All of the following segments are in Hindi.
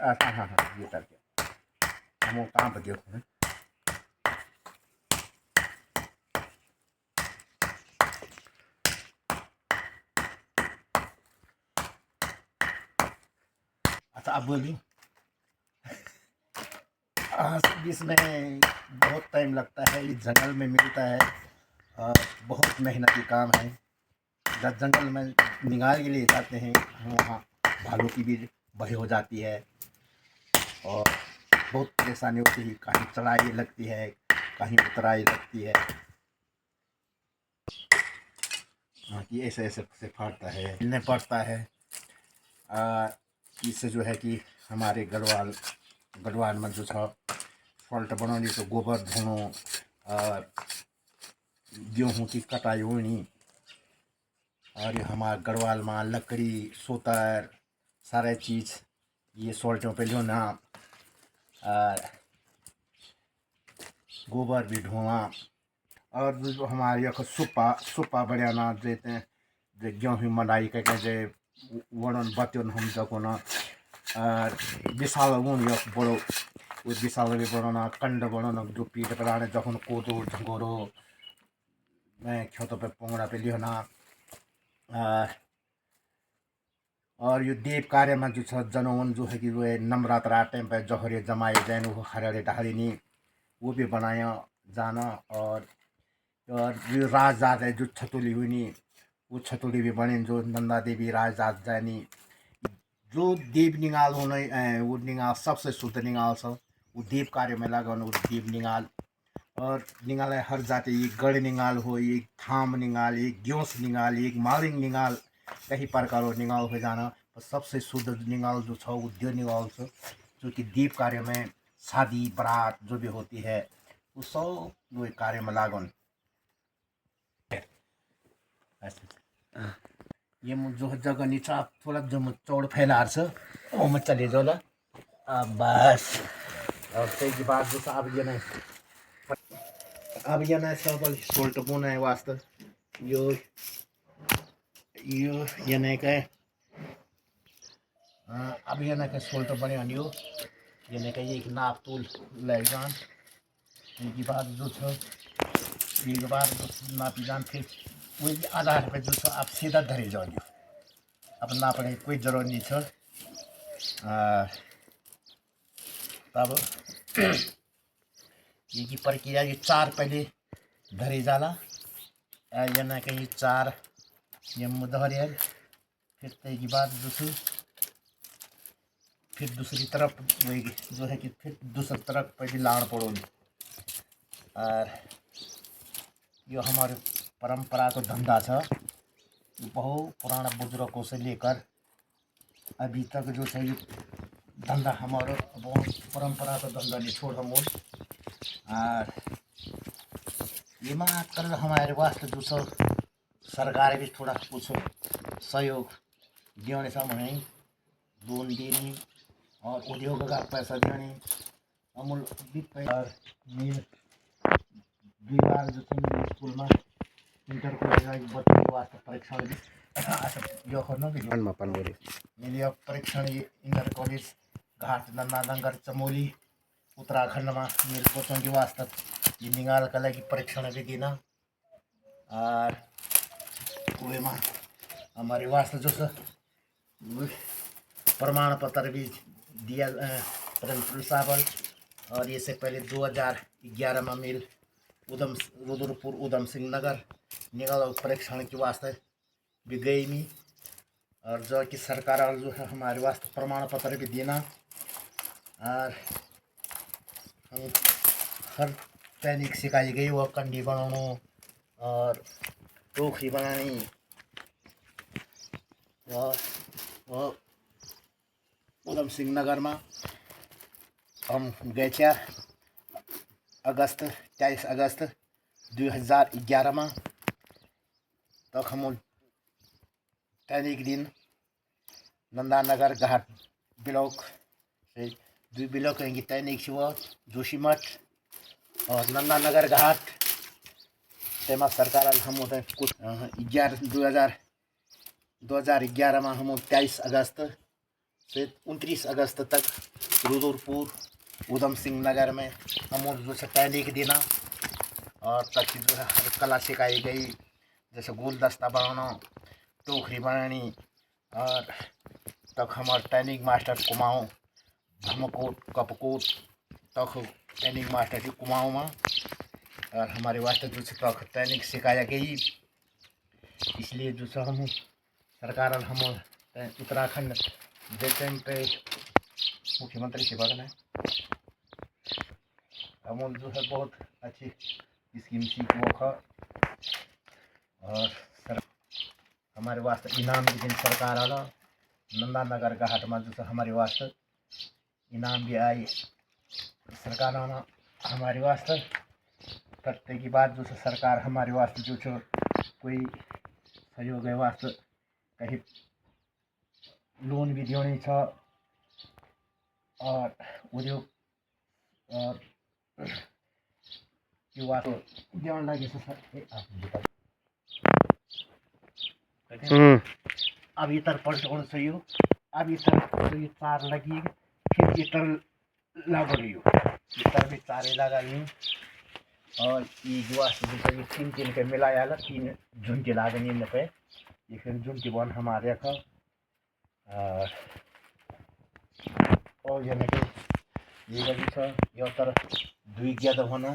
हाँ हाँ हाँ, ये करके हम वो काम पर देखो। अच्छा अब बोलिए। इसमें बहुत टाइम लगता है, इस जंगल में मिलता है और बहुत मेहनती काम है। जब जंगल में निकाल के लिए जाते हैं वहाँ भालू की भी भय हो जाती है और बहुत परेशानी होती है, कहीं चढ़ाई लगती है कहीं उतराई लगती है। कि ऐसे ऐसे से फाड़ता है, हिलने पड़ता है। इससे जो है कि हमारे गढ़वाल में जो छ फल्ट बनाने तो गोबर धोनो और गेहूँ की कटाई होनी और हमारे गढ़वाल में लकड़ी सोतर सारे चीज़ ये सोल्टों पे लेना और गोबर भी ढोना और जो हमारे यहाँ सुपा बढ़िया देते हैं जो गेहूँ मनाई करके जे वणन बत्योन हम जको ना और विशाल वन यह बड़ो वो विशाल भी बनाना कंड बनाना जो पीठ बनाने जखन कोदो झंगोरो मैं खेतों पे पोंगड़ा पे लियोना और यो देव कार्य में जो जनवन जो है कि वो नवरात्रा टाइम पे जहरे जमाए जैन वो हरे ढालिनी वो भी बनाया जाना और जो राजजात है जो छतुली हुई नहीं वो छतुली भी बने जो नंदा देवी राजजात जानी जो देव निगाल होने वो निगाल सबसे शुद्ध निगाल सब वो देव कार्य में लगा वो देव निगाल और निगाल है हर जाति एक गढ़ निगाल हो एक थाम निगाल एक ग्योस निगाल एक मालिंग निगाल कई प्रकार निगाल हो जाना पर सबसे शुद्ध निगाल जो छ वो त्यो निगाल छ जो कि देव कार्य में शादी बारात जो भी होती है वो सब वो कार्य में लागन। ये जो जगह नीचा थोड़ा जो चौड़ फैला छ वो मत चले जाओ ला बस। और सही बात जो अब ये नहीं अब ये नहीं सब सोल्ट बोना है वास्ते यो ये नहीं कहे अब ये नहीं कहे सोल्ट बने अनियो ये नहीं कहे एक नाप तोल ले जान इनकी बात जो छ एक बार जो नापी जान फिर वही आधार पे जो आप सीधा धरे जाओ अब नापने की कोई जरूरत नहीं छ तब ये की प्रक्रिया ये चार पहले धरे जाला ये ना कहीं चार ये मुदहरे फिर तेगी बाद फिर दूसरी तरफ वही जो है कि फिर दूसरी तरफ पहले लाड़ पड़ोगी और ये हमारे परंपरा का धंधा था बहुत पुराना बुजुर्गों से लेकर अभी तक जो है ये धंधा हमारा बहुत परंपरा का धंधा नहीं छोड़ हम और ये माँ कर हमारे वास्ते जो सब सरकार भी थोड़ा कुछ सहयोग देने समय लोन देनी और उद्योग का पैसा देने अमूल भी और दुई बार जो स्कूल में इंटर कॉलेज बच्चों के वास्ते परीक्षण भी यो मिलियो परीक्षण इंटर कॉलेज घाट नंगर चमोली उत्तराखंड में मेरे बच्चों के वास्ते ये निकाल का लगी परीक्षण भी देना और वे में हमारे वास्ते जो प्रमाण पत्र भी दिया प्रिंसिपल साहब और ये से पहले 2011 में मिल रुद्रपुर उधम सिंह नगर निकाल परीक्षण के वास्ते भी गई मी और जो कि सरकार जो है हमारे वास्ते प्रमाण पत्र भी देना और हम हर तैनिक सिखाई गई वह कंडी बनाना और टोकरी बनानी और उधम सिंह नगर में हम गए थे अगस्त 23 अगस्त 2011 में तक हम तैनिक दिन नंदानगर घाट ब्लॉक से 2 ब्लॉक कहेंगे तैनिक शिव जोशीमठ और नंदानगर घाट तेमा सरकार हम कुछ 2011 में हम 23 अगस्त से 29 अगस्त तक रुद्रपुर उधम सिंह नगर में हम जो है तैलीक देना और तक जो है हर कला सिखाई गई, जैसे गुलदस्ता बनाना, टोकरी बनानी, और तक हमारे ट्रेनिंग मास्टर कुमाऊँ धमकोट कपकोट तक ट्रेनिंग मास्टर जी कुमाऊँ में, और हमारे वास्ते जो है तक ट्रेनिंग सिखाया गई। इसलिए जो है हम सरकार हम उत्तराखंड देते पे मुख्यमंत्री से बगल है, हम जो है बहुत अच्छी स्कीम सीखो खा, और हमारे वास्ते इनाम भी दिन सरकार आला नंदा नगर का हाट में जो है हमारे वास्ते इनाम भी आई सरकार आना हमारे वास्ते करते की बात जो है सरकार हमारे वास्ते जो है कोई सहयोग है वास्ते कहीं लोन भी देनी छ, और उद्योग और यो वास्ते देने लगे अब इतर पलटों से यो अब इतर तो ये चार लगी, फिर इतर लगा लियो, इतर भी चारे लगा लियो, और ये जो वास्ते ये तीन के मिलाया ला 3 झुंटी लागनी इन पे, ये फिर झुंटी बन हमारे का, और ये नहीं ये लगी छ यो तर 2 ज्यादा होना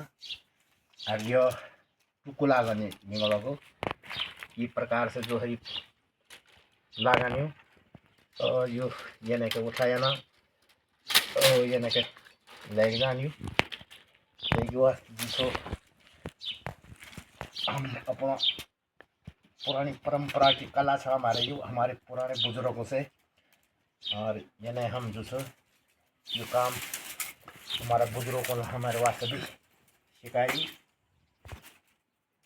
और यो टुकु लागने निगलको ये प्रकार से जो है लगानी, और यो ये नहीं के उठाया ना, और ये नहीं के लग जानी, जो हम अपना पुरानी परंपरा की कला छ हमारे यो हमारे पुराने बुजुर्गों से, और ये नहीं हम जो है यो काम हमारा बुजुर्गों ने हमारे वास्ते भी सिखाई,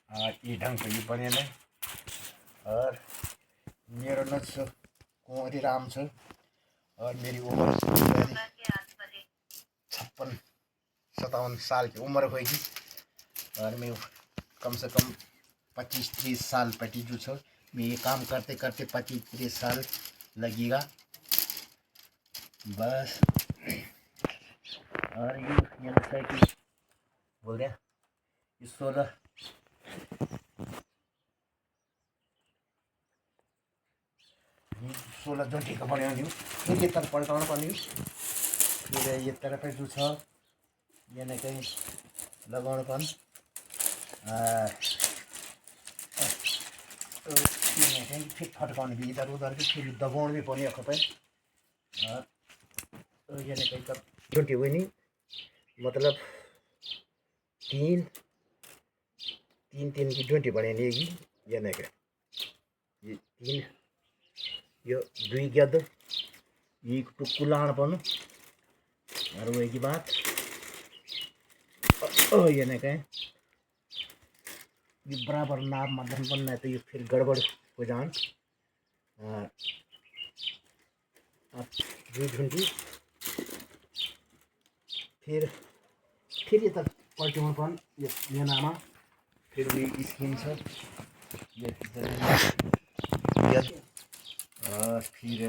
और ये ढंग से ये बने ने, और मेरा नाम कुंवरी राम छ, और मेरी उम्र 56-57 साल की उम्र होगी, और मैं कम से कम 25-30 साल पटी जो छ मैं ये काम करते करते 25-30 साल लगेगा बस। और ये लगता है कि बोल रहे ये 16 जोटी का बने फिर ये तरफ पलटाना पर्ने, फिर ये तरफ जो छ ये नहीं कहीं लगाउनु पर्ने, फिर फटकाने भी इधर उधर भी फिर दबाउनु भी पर्ने अखपै, ये नहीं कहीं तब जोटी हुई नहीं मतलब तीन की जोटी बने लेगी, ये नहीं कहीं ये 3 यो 2 गद एक टुक्कू लान पर्नु, और वही की बात ये नहीं कहें ये बराबर नाप मध्यम बनना है तो ये फिर गड़बड़ हो जान, अब 2 घंटी फिर ये तक पलटूं पन ये नामा फिर भी स्किन छ ये और फिर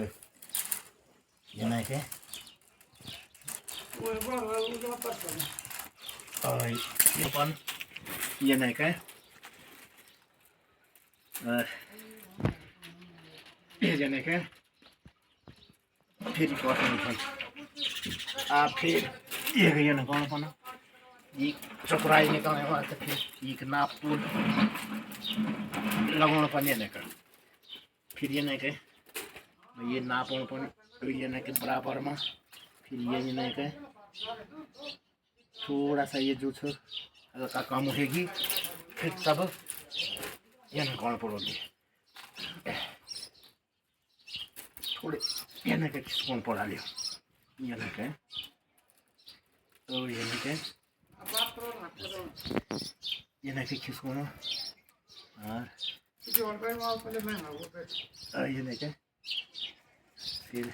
ये नहीं के ये पन ये नहीं के ये नहीं के फिर फिर ये ना कौन पना ये चपराई निकालने वाला फिर एक नाप तोल लगाना पर्ने नहीं कर, फिर ये नहीं के ये नापन पर ये नहीं के बराबर में, फिर ये नहीं के थोड़ा सा ये जो हल्का कम होगी, फिर तब ये नहीं कौन पड़ोगी थोड़े ये नहीं के कौन पड़ा लियो ये नहीं के, तो ये नहीं के ये नहीं के खिसकोना, और ये नहीं के फिर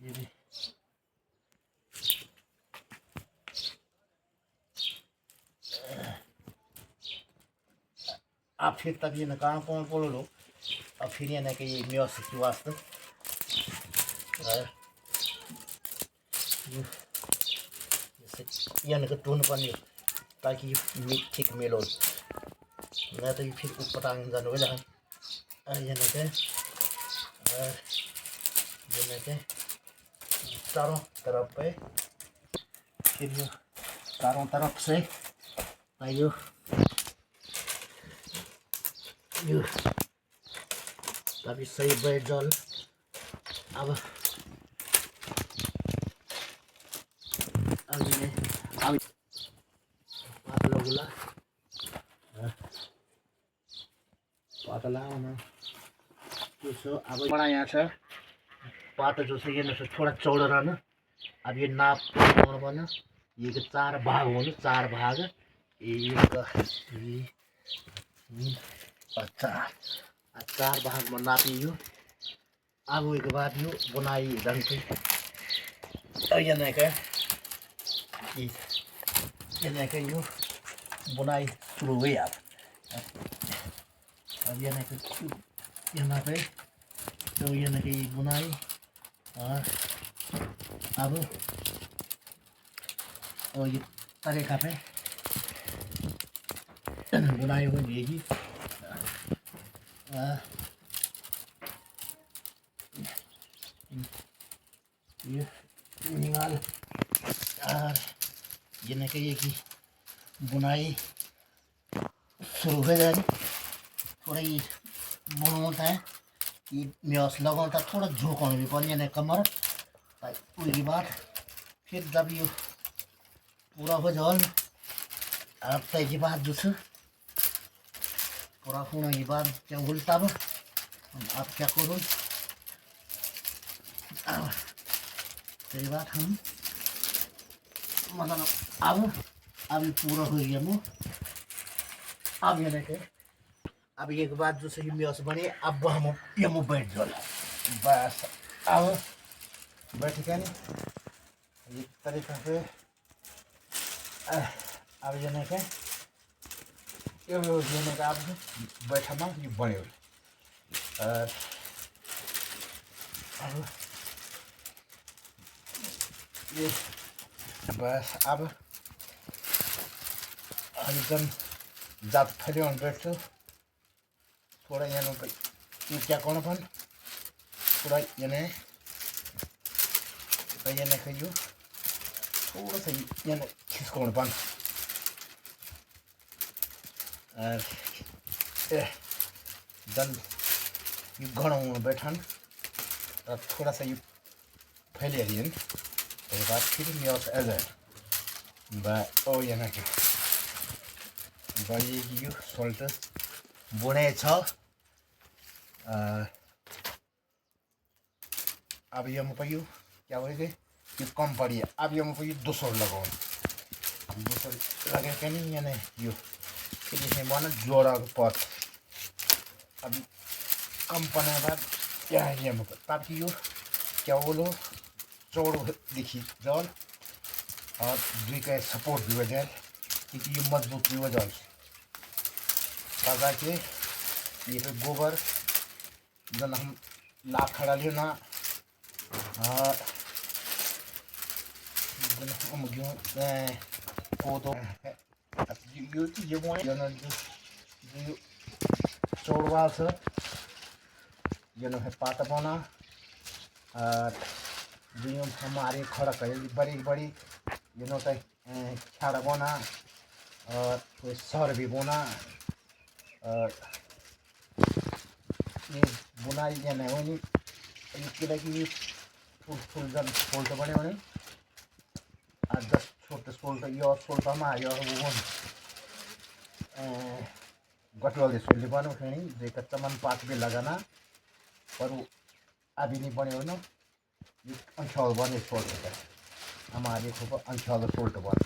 ये भी अब फिर तब ये न काम कौन बोलो लो अब फिर ये न कि ये म्योस की वास्ते ये न टून पनि ताकि ये ठीक मिलो मैं तो ये फिर ऊपर टांग जाने वाला है ये न के चारों तरफ पे फिर यो चारों तरफ से यो तभी सही बैठ जल अब ये अब पातला होना जो अब बड़ा यहाँ से पात जो से ये थोड़ा चौड़ा रहना अब ये नाप बना ये के 4 भाग हो 4 भाग एक चार भाग में नापियो अब एक बाद यो बुनाई ढंग से ये नहीं के यो बुनाई शुरू हुई अब ये नहीं ये ना पे तो ये नहीं बुनाई अब और ये तरीका पे बुनाई हो जाएगी ये निकाल और ये न कहिए कि बुनाई शुरू हो जाएगी थोड़ा ये बुनता है ये म्योस लगाता थोड़ा झोंकन भी पर्ने नहीं कमर उसके बाद फिर जब ये पूरा हो जाए अब त्यसके बाद जो पूरा होने के बाद क्या बोलता अब क्या करूँ त्यसके बाद हम मतलब अब पूरा हो गया वो अब ये देखे अब एक बात जो सही म्योस बने अब हम ये मुँह बैठ जाओ बस अब बैठ गया नहीं एक तरीका से अब ये नहीं क्या ये का अब बैठना ये बने और अब ये बस अब एकदम जात फैले बैठो थोड़ा यहाँ पे क्या करना पन थोड़ा ये खाइयो थोड़ा सा यहाँ खिसकाउनु पर्ने झन् यो गनाउनु बैठन र थोड़ा सा यो फैलिहालियो नि त्यसको बाद फेरि म्योस एज ओ यहाँ के यो सोल्ट बुने छ अब यो यो क्या बोले ये कम पड़ी अब ये मुझे दोसर लगाओ दोसर लगे क्या नहीं यानी यो फिर इसमें बना जोड़ा पथ अब कम पड़ने के बाद क्या है ये मुझे ताकि यो क्या बोलो चौड़ दिखी जल और दुई का सपोर्ट भी हो जाए क्योंकि ये मजबूत भी हो जाए ताकि ये पे गोबर जन हम लाख खड़ा लियो ना कोदो यो चौड़वाल से ये है पाता बना जो हमारे खड़ा कर बड़ी बड़ी ये नो खाड़ा बना और कोई सर भी बना और ये बुनाई ये नहीं होनी कि फुल जन फोल्ट बने होने 10 छोटे सोल्ट यो सोल्टमा यो वो गटवाल सोल्ट बनो खेणी जेका चमन पात भी लगाना पर अभी नहीं बने हो ना ये अंशाल बने सोल्ट है हमारे खूब अंशाल सोल्ट बन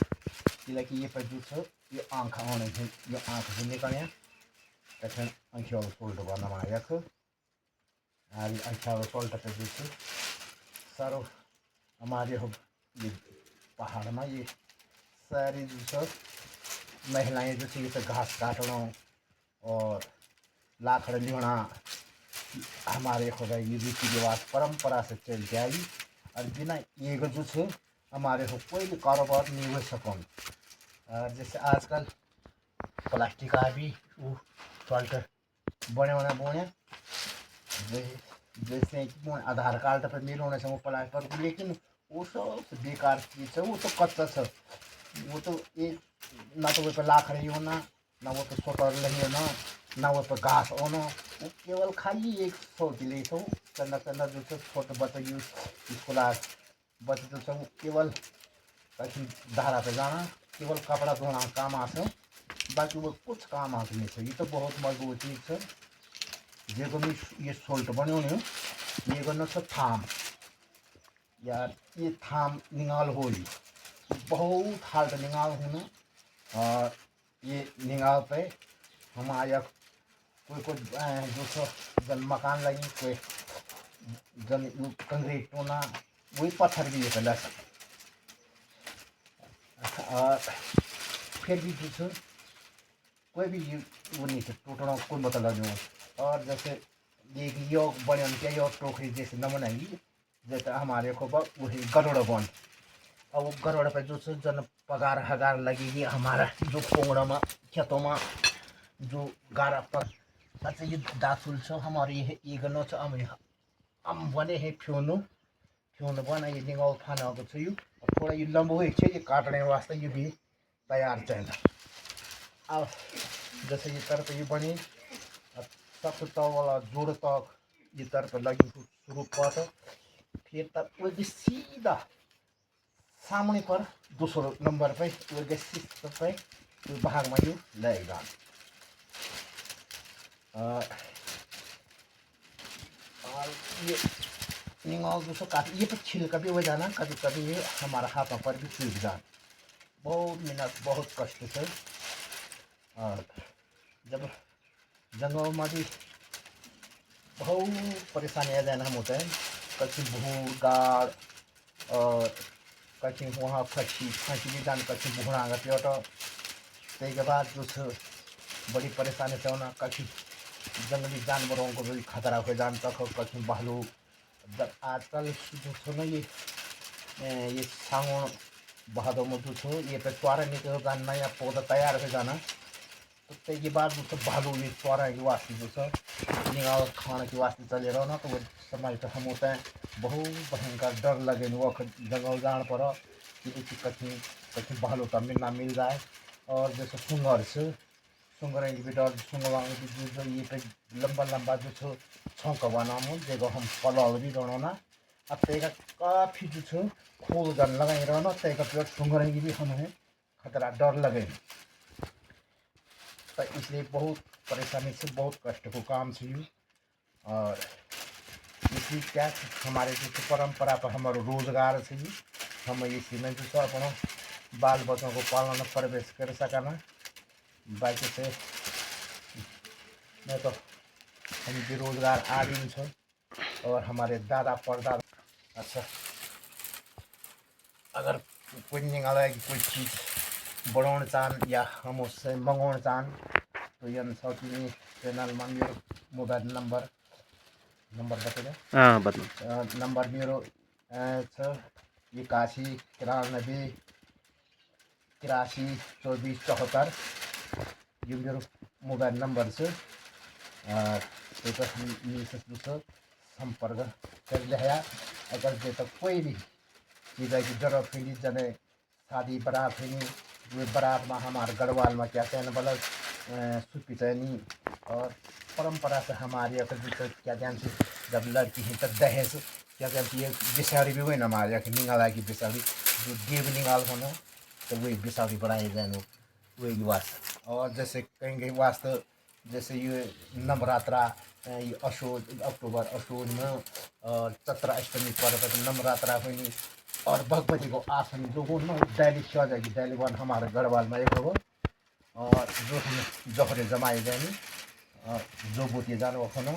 कि ये पर जो ये आँख होने ये आँख से निकले तखन अंशाल सोल्ट बन हमारे अंशाल सोल्ट पे जो सारो हमारे हो ये पहाड़ में ये सारी जो महिलाएं जो ये घास काटना और लाखड़ लियोना हमारे खुदा ये रीति रिवाज परंपरा से चल के आई और बिना एगो जो छे हमारे हो कोई भी कारोबार नहीं हो सकन। और जैसे आजकल प्लास्टिक आ भी वो टॉल्टर बने होना बोने जैसे कि आधार कार्ड पर मिल होने से वो प्लास्टिक, लेकिन वो सब बेकार चीज़ है, वो तो कच्चा है, वो तो एक ना तो वो पे लाख रही होना, ना वो पे सोटर नहीं होना, ना वो पे घास होना, वो केवल खाली एक सौ के लिए तो चंदा चंदा जो है छोटे बच्चे यूज स्कूल बच्चे जो है वो केवल कहीं धारा पे जाना, केवल कपड़ा धोना काम आसे, बाकी वो कुछ काम आते नहीं है। ये तो बहुत मजबूत चीज़ है जो ये सोल्ट बनो नहीं ये गनो छ थाम यार, ये थाम निगाल होली बहुत हार्ड निगाल होना। और ये निगाल पे हम आया कोई कोई जो सो जन मकान लगी कोई जन कंक्रीट होना वही पत्थर भी ये लग। और फिर भी जो कोई भी वो नहीं है टूटना कोई मतलब नहीं। और जैसे ये योग बने क्या योग टोकरी जैसे न बनाएंगी जैसे हमारे को वही गरुड़ बन, और वो गरुड़ पे जो जन पगार हगार लगेगी हमारा जो पोंगड़ा में खेतों में जो गारा पर अच्छा ये दासुल छ हमारे ये गनो छ हम बने हैं फ्योनो फ्योनो बना ये निगाल फाना को छ यू थोड़ा ये लंबो है ये काटने वास्ते ये भी तैयार चाहिए। अब जैसे ये तरफ ये बनी सबसे तक वाला जोड़ तक ये तरफ लगी शुरू कर, फिर तक वो सीधा सामने पर दूसरो नंबर पे वो पे वो भाग में ये लगेगा। और ये निगाल दूसरा काफी ये पे छिलका भी हो जाना, कभी कभी ये हमारा हाथों पर भी चुभ जाना, बहुत मेहनत बहुत कष्ट से। और जब जंगल में भी बहुत परेशानी आ जाना हम होता है, कच्ची भूर गाड़ और कच्ची वहाँ फंसी फंसी भी जान कच्ची भूना आगे प्योटो के बाद जो बड़ी परेशानी से होना कच्ची जंगली जानवरों को भी खतरा हो जान तक कच्ची भालू। जब आजकल जो छो ना ये सावन भादों में जो छो ये पे त्वारा निकल जाना या पौधा तैयार हो जाना तो ये बाद जो भालू ये त्वारा के वास्ते जो निगाह खाने के वास्ते चले रहो ना तो वो समय तो हम होता है बहुत भयंकर डर लगे वो जंगल जान पर कि कहीं कहीं भालू का मिलना मिल जाए। और जैसे सुंगर से सुंगर की भी डर सुंगर जो ये पे लंबा लंबा जो छो छौक बना जगह हम पलल भी रहना ना अब तेगा काफ़ी जो छो खोल गन लगाई रहना तेगा पेड़ सुंगर की भी हमें खतरा डर लगे तो इसलिए बहुत परेशानी से बहुत कष्ट को काम से यू। और इसी क्या हमारे जो परंपरा पर हमारा रोजगार से ही हम इसी में जो अपना बाल बच्चों को पालना प्रवेश कर सकना बाकी से मैं तो हम बेरोजगार आदमी छो और हमारे दादा परदादा। अच्छा अगर कोई निकाला कि कोई चीज़ बढ़ाना चाहन या हम उससे मंगवाना चाहन तो ये अनुसार चैनल में मेरो मोबाइल नंबर बताइए। हाँ बताओ नंबर मेरो 81 93 83 24 74 ये मेरो मोबाइल नंबर से तो संपर्क कर लिया। अगर जे तक कोई भी चीज़ की जरूरत हुई जने शादी बारात हुई वो बारात में हमारे गढ़वाल में क्या कहने वाला सुपी चैनी और परंपरा से हमारे अगर जो क्या कहते हैं जब लड़की है तब दहेज क्या कहते हैं बिसाड़ी भी हुई ना हमारे यहाँ निगाला की बिसाड़ी जो देव निगाल होना तो वही बिसाड़ी बढ़ाए जाए वही वास्ते। और जैसे कहेंगे वास्ते जैसे ये नवरात्रा ये अक्टूबर में और चैत्र अष्टमी पर्व पर नवरात्रा हुई और भगवती को आसन जो हो ना डेली किया जाएगी डेली वन हमारे गढ़वाल में एक हो और जो हम जहरे जमाए जाएंगे और जो बोती जानो होना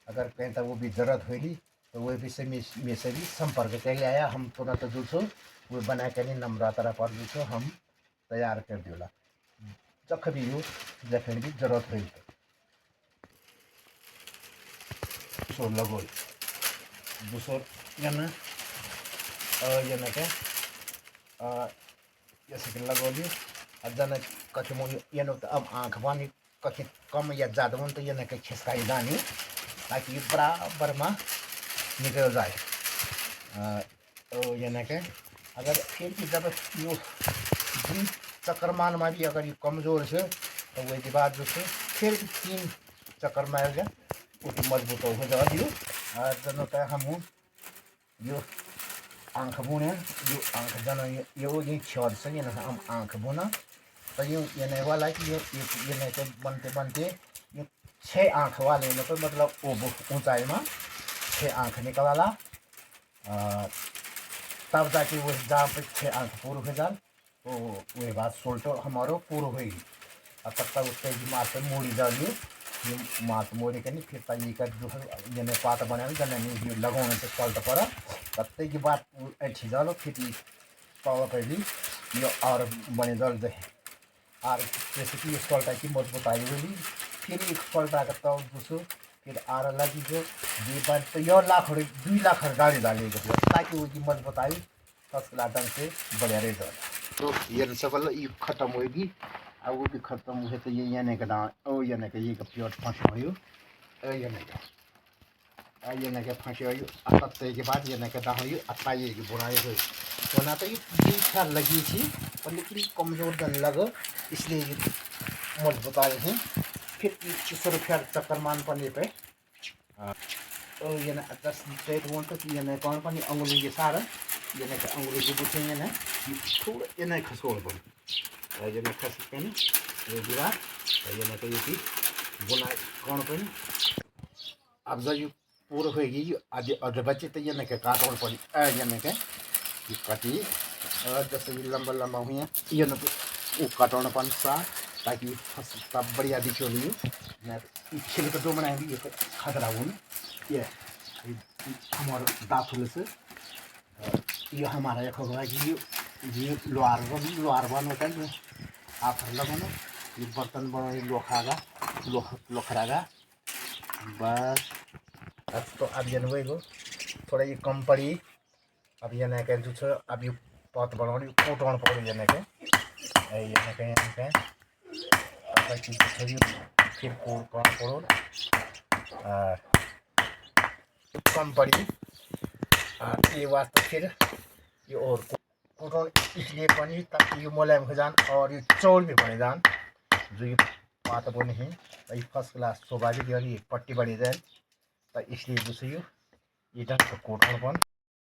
अगर कहीं तक वो भी जरूरत होगी तो वो भी से में से भी संपर्क कर आया हम तुरंत जो छो वो बना के नहीं नवरात्रा पर जो छो हम तैयार कर दिला जख भी हो जखन भी जरूरत हुई। बुसोर लगोल बुसोर yana yana ke जैसे कि लगोली अदन कखे मो यनो अब आँख बानी कखे कम या ज़्यादा मन तो ये न के खिसकाई दानी ताकि बराबर में निकल जाए। तो ये न के अगर फिर भी जब यो दुई चक्करमान में भी अगर ये कमज़ोर है तो वही बाद जो है फिर 3 चक्कर मार जाए उतनी मजबूत हो जाए। जन का हम यो आँख बुने यो आँख जन ये छद से हम आँख बुना तो ये वाला कि ये तो बनते बनते ये 6 आँख वाले तो मतलब ऊंचाई में 6 आँख निकला तब जाके वो जहाँ पे 6 आँख पूरा हो जाए तो वही बात सोल्टो हमारो पूरा होगी। अब तब तक उसके मार पे मोड़ी डालिए ये मात मोड़ी के नहीं फिर तय कर जो है ये पात बना जन लगाने से सोल्ट पर तब की बात अच्छी जालो फिर पावा पे भी ये और बने जल दे और जैसे कि सोल्ट की मजबूत आई बोली फिर एक सोल्ट आकर तो दूसरो फिर आर लगी जो ये बात तो यो 2 लाख गाड़ी डालेगा ताकि वो मजबूत आई फर्स्ट क्लास ढंग से बढ़िया रह जाए। तो ये सब ये खत्म होगी अब वो भी खत्म हुए तो ये यानी का ओ यानी का ये प्योर फंसे हो ये नहीं फंसे हो तब के बाद ये नहीं हो अताई की बुराई हुई तो ना तो ये ख्याल लगी थी और लेकिन कमज़ोर जन लगा इसलिए ये मजबूत आए हैं फिर 2100 रुपया चक्कर मान पड़ने पे तो ये ना 10 स्ट्रेट वन तो ये नहीं कौन पानी अंगुली के सारा ये नहीं अंगुली के बुझे ये नहीं थोड़ा ये नहीं खसोड़ बन ये नहीं खस पे ये गिरा ये नहीं ये भी बुनाई कौन पे अब जब ये पूरा होगी आधे बच्चे तो ये नहीं काटोड़ पड़ी ये नहीं ये कटी जैसे ये लंबा लंबा हुई है ये ना वो काटोड़ पन सा ताकि तब बढ़िया दिखो नहीं छिलके दो बनाएंगे ये खतरा हो ये हमारे दातुल से ये हमारा एक होगा कि ये लोहार बन होता है आप लगाना ये बर्तन बना लोखागा लोखरागा बस अब तो अब ये वही हो थोड़ा ये कम पड़ी अब ये नहीं कह जो अब ये पत बनाने कोटन पकड़ ये नहीं कह फिर पड़ो कम पड़ी ये वास्ते फिर ये और कोटन इसलिए बनी ताकि ये मुलायम हो जान और ये चौल भी बने जान जो ये पात बने हैं तो ये फर्स्ट क्लास शोभा भी ये पट्टी बड़ी जाए तो इसलिए दूसरी ये ढंग का कोटन बन